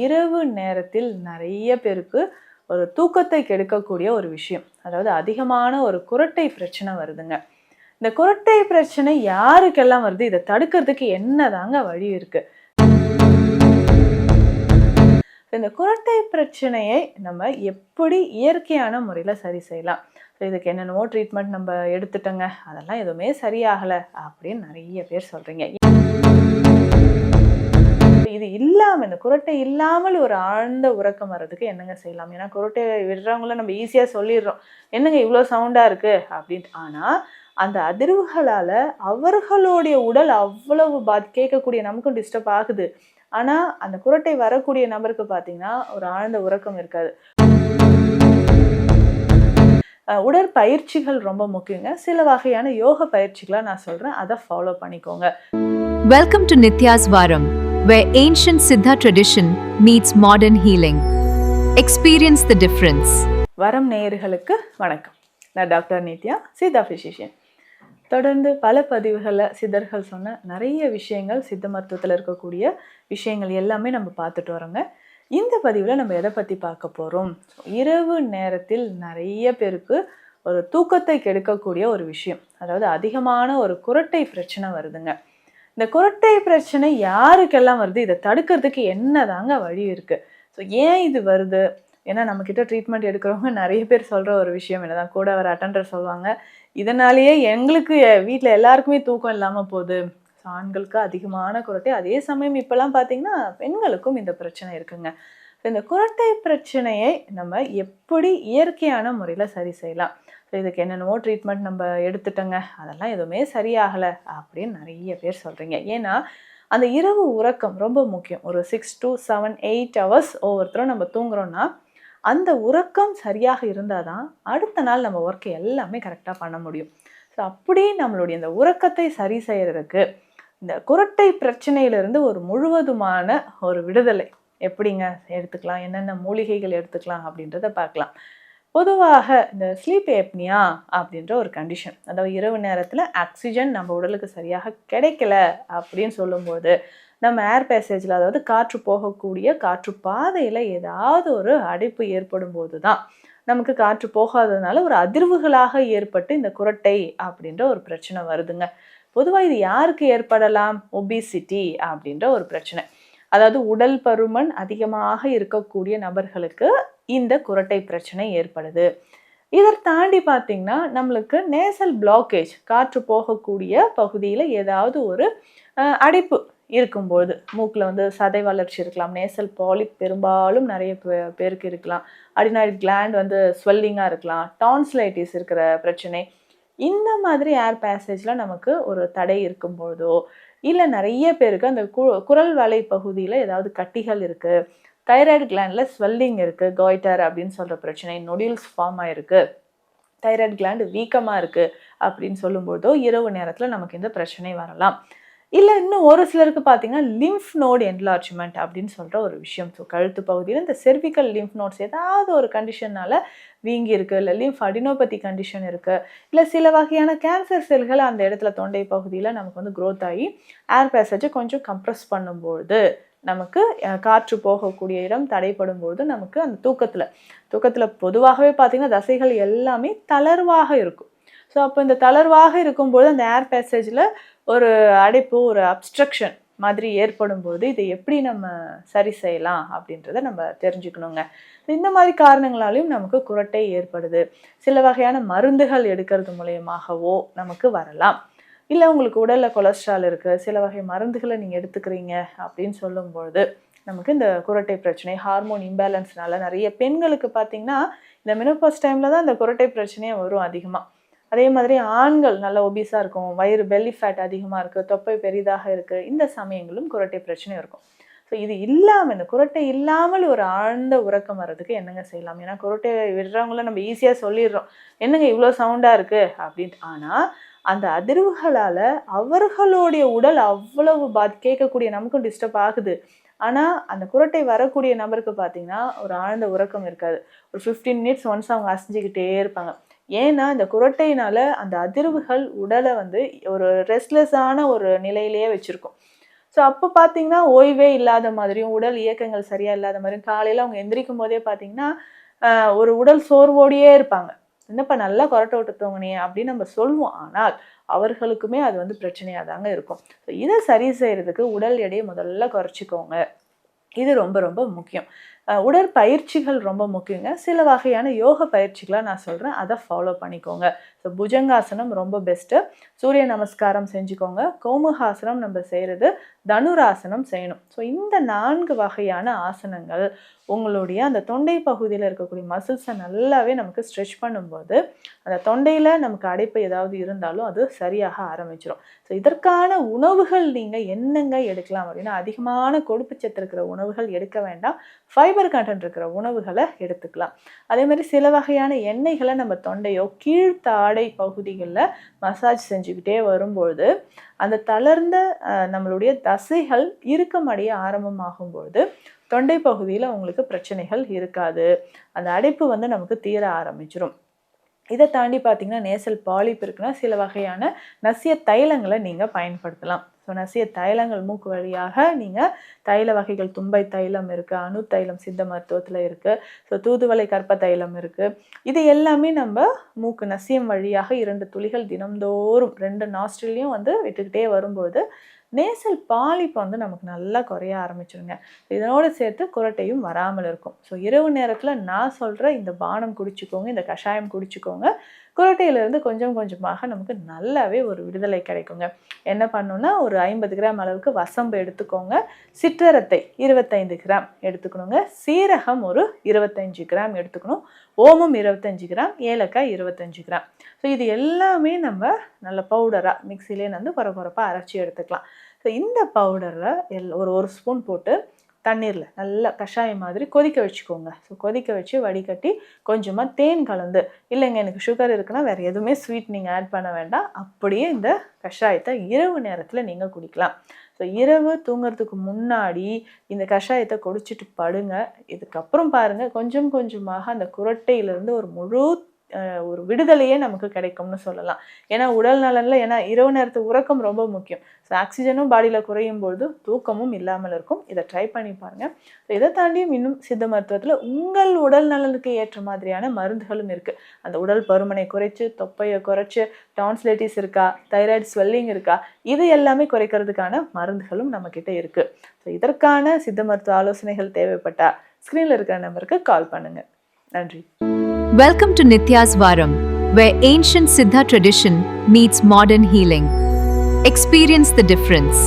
இரவு நேரத்தில் நிறைய பேருக்கு ஒரு தூக்கத்தை கெடுக்கக்கூடிய ஒரு விஷயம், அதாவது அதிகமான ஒரு குரட்டை பிரச்சனை வருதுங்க. இந்த குரட்டை பிரச்சனை யாருக்கெல்லாம் வருது, இதை தடுக்கிறதுக்கு என்னதாங்க வழி இருக்கு? இந்த குரட்டை பிரச்சனையை நம்ம எப்படி இயற்கையான முறையில சரி செய்யலாம்? இதுக்கு என்னென்னவோ ட்ரீட்மெண்ட் நம்ம எடுத்துட்டோங்க, அதெல்லாம் எதுவுமே சரியாகலை அப்படின்னு நிறைய பேர் சொல்றீங்க. இது இல்லாம, இந்த குரட்டை இல்லாமல் ஒரு ஆழ்ந்த உறக்கம் வர்றதுக்கு என்னங்க செய்யலாம்? ஏன்னா குரட்டை விடுறவங்கள நம்ம ஈஸியா சொல்லிடுறோம், என்னங்க இவ்வளோ சவுண்டா இருக்கு அப்படின்ட்டு. ஆனா அந்த அதிர்வுகளால அவர்களுடைய உடல் அவ்வளவு கேட்கக்கூடிய நமக்கும் டிஸ்டர்ப் ஆகுது. ஆனா அந்த குரட்டை வரக்கூடிய நபருக்கு பார்த்தீங்கன்னா ஒரு ஆழ்ந்த உறக்கம் இருக்காது. உடற்பயிற்சிகள் ரொம்ப முக்கியங்க. சில வகையான யோக பயிற்சிகளை நான் சொல்றேன், அதை ஃபாலோ பண்ணிக்கோங்க. Welcome to Nitya's Varam, where ancient Siddha tradition meets modern healing. Experience the difference. வரம் நேயர்களுக்கு வணக்கம். நான் டாக்டர் நித்யா, சித்தா பிசிஷியன். தொடர்ந்து பல பதிவுகளில் சித்தர்கள் சொன்ன நிறைய விஷயங்கள், சித்த மருத்துவத்தில் இருக்கக்கூடிய விஷயங்கள் எல்லாமே நம்ம பார்த்துட்டு வரோங்க. இந்த பதிவில் நம்ம எதை பற்றி பார்க்க போகிறோம்? இரவு நேரத்தில் நிறைய பேருக்கு ஒரு தூக்கத்தை கெடுக்கக்கூடிய ஒரு விஷயம், அதாவது அதிகமான ஒரு குரட்டை பிரச்சனை வருதுங்க. இந்த குரட்டை பிரச்சனை யாருக்கெல்லாம் வருது, இதை தடுக்கிறதுக்கு என்னதாங்க வழி இருக்குது? ஸோ ஏன் இது வருது? ஏன்னா நம்மக்கிட்ட ட்ரீட்மெண்ட் எடுக்கிறவங்க நிறைய பேர் சொல்கிற ஒரு விஷயம் என்னதான், கூட வர அட்டெண்டர் சொல்லுவாங்க, இதனாலேயே எங்களுக்கு வீட்டில் எல்லாருக்குமே தூக்கம் இல்லாமல் போகுது. ஸோ ஆண்களுக்கு அதிகமான குரட்டை, அதே சமயம் இப்போல்லாம் பார்த்தீங்கன்னா பெண்களுக்கும் இந்த பிரச்சனை இருக்குங்க. ஸோ இந்த குரட்டை பிரச்சனையை நம்ம எப்படி இயற்கையான முறையில் சரி செய்யலாம்? ஸோ இதுக்கு என்னென்னவோ ட்ரீட்மெண்ட் நம்ம எடுத்துட்டோங்க, அதெல்லாம் எதுவுமே சரியாகலை அப்படின்னு நிறைய பேர் சொல்கிறீங்க. ஏன்னா அந்த இரவு உறக்கம் ரொம்ப முக்கியம். ஒரு 6 to 7 8 hours ஒவ்வொருத்தரும் நம்ம தூங்குறோன்னா அந்த உறக்கம் சரியாக இருந்தால் தான் அடுத்த நாள் நம்ம ஒர்க்கை எல்லாமே கரெக்டாக பண்ண முடியும். ஸோ அப்படி நம்மளுடைய இந்த உறக்கத்தை சரி செய்கிறதுக்கு இந்த குரட்டை பிரச்சனையிலிருந்து ஒரு முழுவதுமான ஒரு விடுதலை எப்படிங்க எடுத்துக்கலாம், என்னென்ன மூலிகைகள் எடுத்துக்கலாம் அப்படின்றத பார்க்கலாம். பொதுவாக இந்த ஸ்லீப் ஏப்னியா அப்படின்ற ஒரு கண்டிஷன், அதாவது இரவு நேரத்தில் ஆக்சிஜன் நம்ம உடலுக்கு சரியாக கிடைக்கல அப்படின்னு சொல்லும்போது நம்ம ஏர் பேசேஜில், அதாவது காற்று போகக்கூடிய காற்று பாதையில் ஏதாவது ஒரு அடைப்பு ஏற்படும் போது தான் நமக்கு காற்று போகாததுனால ஒரு அதிர்வுகளாக ஏற்பட்டு இந்த குரட்டை அப்படின்ற ஒரு பிரச்சனை வருதுங்க. பொதுவாக இது யாருக்கு ஏற்படலாம்? ஒபிசிட்டி அப்படின்ற ஒரு பிரச்சனை, அதாவது உடல் பருமன் அதிகமாக இருக்கக்கூடிய நபர்களுக்கு இந்த குரட்டை பிரச்சனை ஏற்படுது. இதை தாண்டி பார்த்தீங்கன்னா நம்மளுக்கு நேசல் பிளாக்கேஜ், காற்று போகக்கூடிய பகுதியில் ஏதாவது ஒரு அடைப்பு இருக்கும்போது, மூக்கில் வந்து சதை வளர்ச்சி இருக்கலாம், நேசல் பாலிப் பெரும்பாலும் நிறைய பேருக்கு இருக்கலாம், அடினாய்ட் கிளாண்ட் வந்து ஸ்வெல்லிங்காக இருக்கலாம், டான்சிலைட்டிஸ் இருக்கிற பிரச்சனை, இந்த மாதிரி ஏர் பேசேஜில் நமக்கு ஒரு தடை இருக்கும்போதோ, இல்லை நிறைய பேருக்கு அந்த குரல் வலை பகுதியில் ஏதாவது கட்டிகள் இருக்குது, தைராய்டு கிளாண்டில் ஸ்வெல்லிங் இருக்குது, காய்டர் அப்படின்னு சொல்கிற பிரச்சனை, நொடியூல்ஸ் ஃபார்ம் ஆகிருக்கு, தைராய்டு கிளாண்டு வீக்கமாக இருக்குது அப்படின்னு சொல்லும்போதோ இரவு நேரத்தில் நமக்கு இந்த பிரச்சனை வரலாம். இல்லை இன்னும் ஒரு சிலருக்கு பார்த்தீங்கன்னா லிம்ஃப் நோடு என்லார்ஜ்மெண்ட் அப்படின்னு சொல்கிற ஒரு விஷயம். ஸோ கழுத்து பகுதியில் இந்த செர்விக்கல் லிம்ஃப் நோட்ஸ் ஏதாவது ஒரு கண்டிஷனால் வீங்கி இருக்குது, இல்லை லிம்ஃப் அடினோபதி கண்டிஷன் இருக்குது, இல்லை சில வகையான கேன்சர் செல்கள் அந்த இடத்துல தொண்டை பகுதியில் நமக்கு வந்து க்ரோத் ஆகி ஏர் பேசேஜை கொஞ்சம் கம்ப்ரெஸ் பண்ணும்போது நமக்கு காற்று போகக்கூடிய இடம் தடைப்படும் போது நமக்கு அந்த தூக்கத்தில் பொதுவாகவே பார்த்திங்கன்னா தசைகள் எல்லாமே தளர்வாக இருக்கும். ஸோ அப்போ இந்த தளர்வாக இருக்கும்போது அந்த ஏர் பேசேஜில் ஒரு அடைப்பு, ஒரு அப்ஸ்ட்ரக்ஷன் மாதிரி ஏற்படும் போது இதை எப்படி நம்ம சரி செய்யலாம் அப்படின்றத நம்ம தெரிஞ்சுக்கணுங்க. இந்த மாதிரி காரணங்களாலையும் நமக்கு குரட்டை ஏற்படுது. சில வகையான மருந்துகள் எடுக்கிறது மூலயமாகவோ நமக்கு வரலாம். இல்லை உங்களுக்கு உடலில் கொலஸ்ட்ரால் இருக்குது, சில வகை மருந்துகளை நீங்கள் எடுத்துக்கிறீங்க அப்படின்னு சொல்லும்போது நமக்கு இந்த குரட்டை பிரச்சனை, ஹார்மோன் இம்பேலன்ஸ்னால நிறைய பெண்களுக்கு பார்த்திங்கன்னா இந்த மெனோபாஸ் டைமில் தான் இந்த குரட்டை பிரச்சனையே வரும் அதிகமாக. அதே மாதிரி ஆண்கள் நல்ல ஒபீஸாக இருக்கும், வயிறு பெல்லி ஃபேட் அதிகமாக இருக்குது, தொப்பை பெரிதாக இருக்குது, இந்த சமயங்களும் குரட்டை பிரச்சனை இருக்கும். ஸோ இது இல்லாமல், இந்த குரட்டை இல்லாமல் ஒரு ஆழ்ந்த உறக்கம் வர்றதுக்கு என்னங்க செய்யலாம்? ஏன்னா குரட்டை விடுறவங்கள நம்ம ஈஸியாக சொல்லிடுறோம், என்னங்க இவ்வளோ சவுண்டாக இருக்குது அப்படின்ட்டு. ஆனால் அந்த அதிர்வுகளால் அவர்களுடைய உடல் அவ்வளவு கேட்கக்கூடிய நமக்கும் டிஸ்டர்ப் ஆகுது. ஆனால் அந்த குரட்டை வரக்கூடிய நபருக்கு பார்த்தீங்கன்னா ஒரு ஆழ்ந்த உறக்கம் இருக்காது. ஒரு 15 minutes ஒன்ஸ் அவங்க அசைஞ்சிக்கிட்டே இருப்பாங்க. ஏன்னா இந்த குரட்டையினால் அந்த அதிர்வுகள் உடலை வந்து ஒரு ரெஸ்ட்லெஸ்ஸான ஒரு நிலையிலேயே வச்சுருக்கும். ஸோ அப்போ பார்த்தீங்கன்னா ஓய்வே இல்லாத மாதிரியும் உடல் இயக்கங்கள் சரியாக இல்லாத மாதிரியும் காலையில் அவங்க எந்திரிக்கும் போதே பார்த்தீங்கன்னா ஒரு உடல் சோர்வோடையே இருப்பாங்க. என்னப்பா நல்லா கொரட்டை விட்டு தூங்குனியே அப்படின்னு நம்ம சொல்லுவோம். ஆனால் அவர்களுக்குமே அது வந்து பிரச்சனையாக தாங்க இருக்கும். ஸோ இதை சரி செய்கிறதுக்கு உடல் எடையை முதல்ல குறைச்சிக்கோங்க. இது ரொம்ப ரொம்ப முக்கியம். உடற்பயிற்சிகள் ரொம்ப முக்கியங்க. சில வகையான யோக பயிற்சிகளை நான் சொல்கிறேன், அதை ஃபாலோ பண்ணிக்கோங்க. ஸோ புஜங்காசனம் ரொம்ப பெஸ்ட்டு. சூரிய நமஸ்காரம் செஞ்சுக்கோங்க. கோமுகாசனம் நம்ம செய்கிறது, தனுராசனம் செய்யணும். ஸோ இந்த 4 வகையான ஆசனங்கள் உங்களுடைய அந்த தொண்டை பகுதியில் இருக்கக்கூடிய மசில்ஸை நல்லாவே நமக்கு ஸ்ட்ரெச் பண்ணும்போது அந்த தொண்டையில் நமக்கு அடைப்பு ஏதாவது இருந்தாலும் அது சரியாக ஆரம்பிச்சிடும். ஸோ இதற்கான உணவுகள் நீங்கள் என்னங்க எடுக்கலாம் அப்படின்னா, அதிகமான கொழுப்புச்சத்து இருக்கிற உணவுகள் எடுக்க வேண்டாம். ஃபைபர் கண்டென்ட் இருக்கிற உணவுகளை எடுத்துக்கலாம். அதே மாதிரி சில வகையான எண்ணெய்களை நம்ம தொண்டையோ கீழ்த்தாடை பகுதிகளில் மசாஜ் செஞ்சுக்கிட்டே வரும்பொழுது அந்த தளர்ந்த நம்மளுடைய தசைகள் இறுக்கமடைய ஆரம்பமாகும்பொழுது தொண்டை பகுதியில் உங்களுக்கு பிரச்சனைகள் இருக்காது. அந்த அடைப்பு வந்து நமக்கு தீர ஆரம்பிச்சிடும். இதை தாண்டி பார்த்தீங்கன்னா நேசல் பாலிப் இருக்குன்னா சில வகையான நசிய தைலங்களை நீங்கள் பயன்படுத்தலாம். ஸோ நசிய தைலங்கள் மூக்கு வழியாக நீங்கள் தைல வகைகள், தும்பை தைலம் இருக்குது, அணு தைலம் சித்த மருத்துவத்தில் இருக்குது, ஸோ தூதுவளை கற்ப தைலம் இருக்குது. இது எல்லாமே நம்ம மூக்கு நசியம் வழியாக 2 துளிகள் தினம்தோறும் 2 நாஸ்ட்ரிலையும் வந்து விட்டுக்கிட்டே வரும்போது நேசல் பாலிப் வந்து நமக்கு நல்லா குறைய ஆரம்பிச்சிருங்க. இதனோடு சேர்த்து குரட்டையும் வராமல் இருக்கும். ஸோ இரவு நேரத்தில் நான் சொல்கிற இந்த பானம் குடிச்சிக்கோங்க, இந்த கஷாயம் குடிச்சிக்கோங்க. குரட்டையிலேருந்து கொஞ்சம் கொஞ்சமாக நமக்கு நல்லாவே ஒரு விடுதலை கிடைக்குங்க. என்ன பண்ணணும்னா ஒரு 50 கிராம் அளவுக்கு வசம்பு எடுத்துக்கோங்க. சிற்றரத்தை 25 கிராம் எடுத்துக்கணுங்க. சீரகம் ஒரு 25 கிராம் எடுத்துக்கணும். ஓமம் 25 கிராம், ஏலக்காய் 25 கிராம். ஸோ இது எல்லாமே நம்ம நல்ல பவுடராக மிக்சிலே வந்து குறப்பாக அரைச்சி எடுத்துக்கலாம். ஸோ இந்த பவுடரில் ஒரு ஸ்பூன் போட்டு தண்ணீரில் நல்லா கஷாயம் மாதிரி கொதிக்க வச்சுக்கோங்க. ஸோ கொதிக்க வச்சு வடிகட்டி கொஞ்சமாக தேன் கலந்து, இல்லைங்க எனக்கு சுகர் இருக்குன்னா வேறு எதுவுமே ஸ்வீட் நீங்கள் ஆட் பண்ண வேண்டாம், அப்படியே இந்த கஷாயத்தை இரவு நேரத்தில் நீங்கள் குடிக்கலாம். ஸோ இரவு தூங்குறதுக்கு முன்னாடி இந்த கஷாயத்தை குடிச்சிட்டு படுங்க. இதுக்கப்புறம் பாருங்கள் கொஞ்சம் கொஞ்சமாக அந்த குரட்டையிலேருந்து ஒரு விடுதலையே நமக்கு கிடைக்கும்னு சொல்லலாம். ஏன்னா உடல் நலனில் ஏன்னா இரவு நேரத்து உறக்கம் ரொம்ப முக்கியம். ஸோ ஆக்சிஜனும் பாடியில் குறையும் பொழுது தூக்கமும் இல்லாமல் இருக்கும். இதை ட்ரை பண்ணி பாருங்கள். ஸோ இதை தாண்டியும் இன்னும் சித்த மருத்துவத்தில் உங்கள் உடல் நலனுக்கு ஏற்ற மாதிரியான மருந்துகளும் இருக்குது. அந்த உடல் பருமனை குறைச்சி, தொப்பையை குறைச்சி, டான்சிலைட்டிஸ் இருக்கா, தைராய்டு ஸ்வெல்லிங் இருக்கா, இது எல்லாமே குறைக்கிறதுக்கான மருந்துகளும் நம்மக்கிட்ட இருக்குது. ஸோ இதற்கான சித்த மருத்துவ ஆலோசனைகள் தேவைப்பட்டால் ஸ்க்ரீனில் இருக்கிற நம்பருக்கு கால் பண்ணுங்கள். நன்றி. Welcome to Nitya's Varam, where ancient Siddha tradition meets modern healing. Experience the difference.